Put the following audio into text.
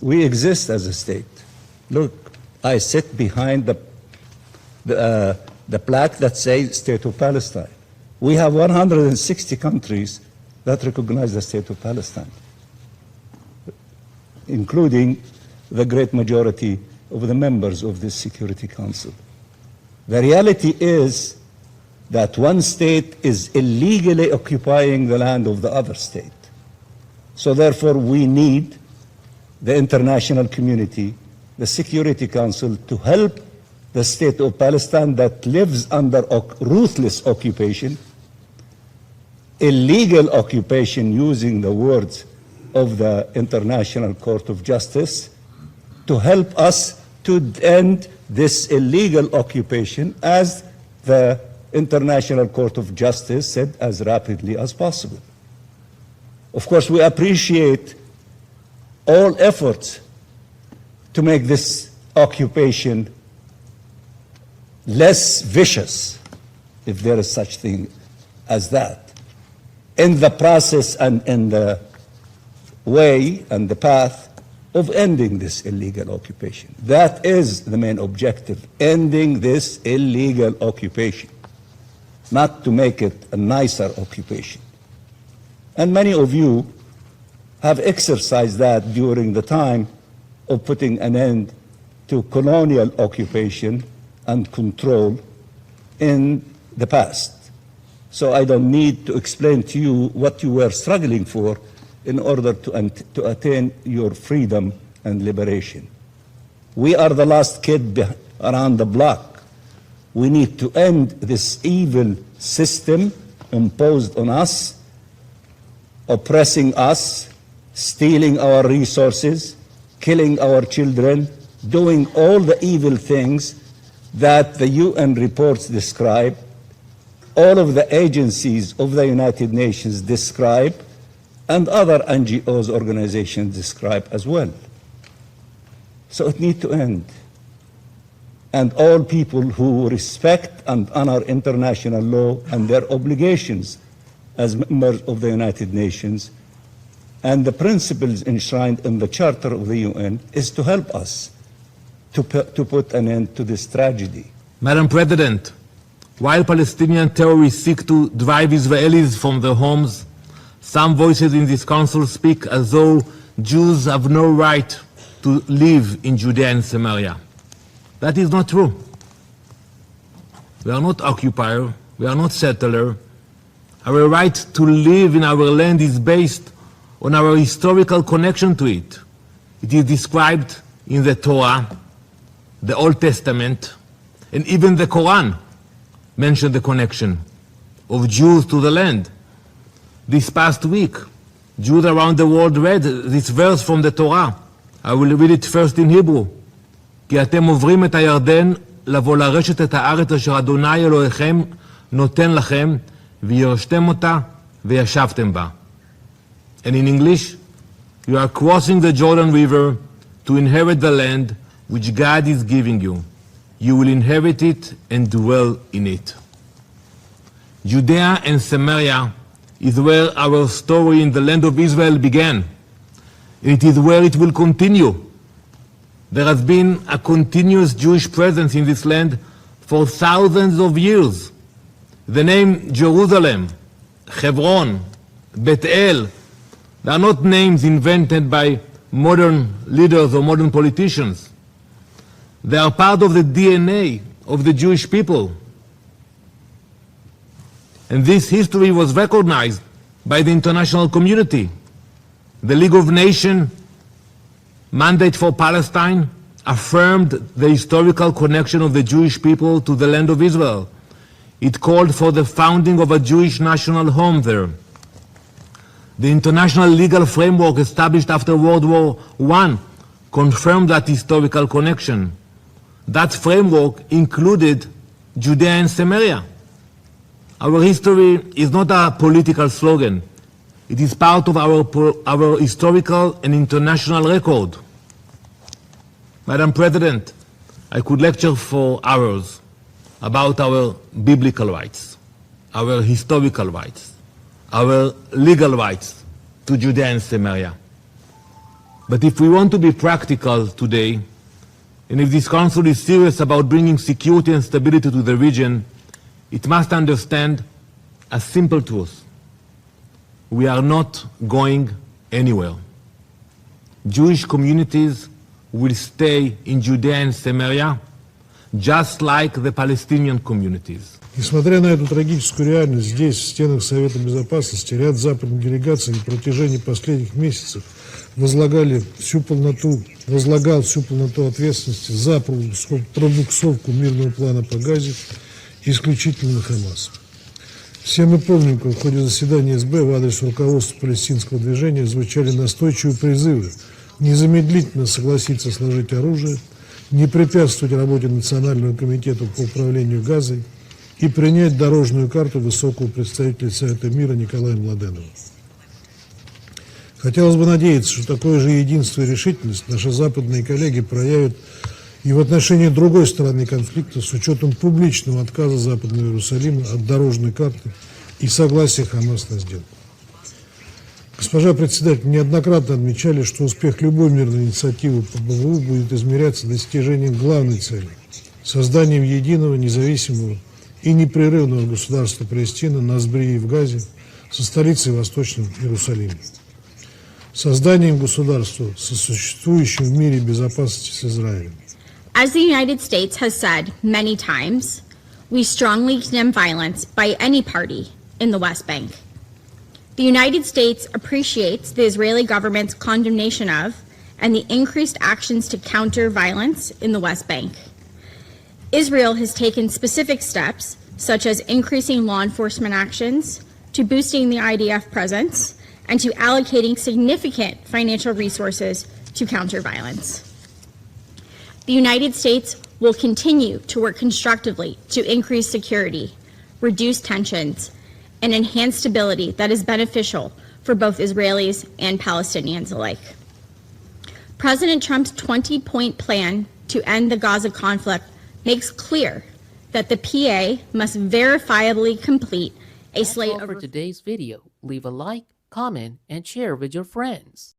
we exist as a state. Look, I sit behind the plaque that says State of Palestine. We have 160 countries that recognize the State of Palestine, including the great majority of the members of this Security Council. The reality is that one state is illegally occupying the land of the other state. So therefore, we need the international community, the Security Council, to help the State of Palestine that lives under ruthless occupation, illegal occupation, using the words of the International Court of Justice, to help us to end this illegal occupation, as the International Court of Justice said, as rapidly as possible. Of course, we appreciate all efforts to make this occupation less vicious, if there is such thing as that, in the process and in the way and the path of ending this illegal occupation. That is the main objective, ending this illegal occupation, not to make it a nicer occupation. And many of you have exercised that during the time of putting an end to colonial occupation and control in the past. So I don't need to explain to you what you were struggling for in order to attain your freedom and liberation. We are the last kid around the block. We need to end this evil system imposed on us, oppressing us, stealing our resources, killing our children, doing all the evil things that the UN reports describe, all of the agencies of the United Nations describe, and other NGOs, organizations describe as well. So it needs to end. And all people who respect and honor international law and their obligations as members of the United Nations and the principles enshrined in the Charter of the UN is to help us to put an end to this tragedy. Madam President, while Palestinian terrorists seek to drive Israelis from their homes, some voices in this council speak as though Jews have no right to live in Judea and Samaria. That is not true. We are not occupier, we are not settler. Our right to live in our land is based on our historical connection to it. It is described in the Torah, the Old Testament, and even the Quran mentioned the connection of Jews to the land. This past week, Jews around the world read this verse from the Torah. I will read it first in Hebrew. כי אתם עוברים את הירדן לבוא לרשת את הארץ אשר אדוני אלוהיכם נותן לכם וירשתם אותה וישבתם בה. And in English, you are crossing the Jordan River to inherit the land which God is giving you. You will inherit it and dwell in it. Judea and Samaria is where our story in the land of Israel began. It is where it will continue. There has been a continuous Jewish presence in this land for thousands of years. The name Jerusalem, Hebron, Bethel, they are not names invented by modern leaders or modern politicians. They are part of the DNA of the Jewish people. And this history was recognized by the international community. The League of Nations mandate for Palestine affirmed the historical connection of the Jewish people to the land of Israel. It called for the founding of a Jewish national home there. The international legal framework established after World War I confirmed that historical connection. That framework included Judea and Samaria. Our history is not a political slogan. It is part of our historical and international record. Madam President, I could lecture for hours about our biblical rights, our historical rights, our legal rights to Judea and Samaria. But if we want to be practical today, and if this Council is serious about bringing security and stability to the region, it must understand a simple truth. We are not going anywhere. Jewish communities will stay in Judea and Samaria, just like the Palestinian communities. Несмотря на эту трагическую реальность, здесь, в стенах Совета Безопасности, ряд западных делегаций на протяжении последних месяцев возлагал всю полноту ответственности за пробуксовку мирного плана по Газе исключительно на Хамас. Все мы помним, как в ходе заседания СБ в адрес руководства палестинского движения звучали настойчивые призывы незамедлительно согласиться сложить оружие, не препятствовать работе Национального комитета по управлению Газой и принять дорожную карту высокого представителя Совета мира Николая Младенова. Хотелось бы надеяться, что такое же единство и решительность наши западные коллеги проявят и в отношении другой стороны конфликта с учетом публичного отказа Западного Иерусалима от дорожной карты и согласия Хамас на сделку. Госпожа председатель, неоднократно отмечали, что успех любой мирной инициативы по БВУ будет измеряться достижением главной цели – созданием единого, независимого и непрерывного государства Палестина на Сбрии и в Газе со столицей в Восточном Иерусалиме. Созданием государства, сосуществующим в мире безопасности с Израилем. As the United States has said many times, we strongly condemn violence by any party in the West Bank. The United States appreciates the Israeli government's condemnation of and the increased actions to counter violence in the West Bank. Israel has taken specific steps, such as increasing law enforcement actions, to boosting the IDF presence, and to allocating significant financial resources to counter violence. The United States will continue to work constructively to increase security, reduce tensions, and enhance stability that is beneficial for both Israelis and Palestinians alike. President Trump's 20-point plan to end the Gaza conflict makes clear that the PA must verifiably complete a slate That's all for today's video. Leave a like, comment, and share with your friends.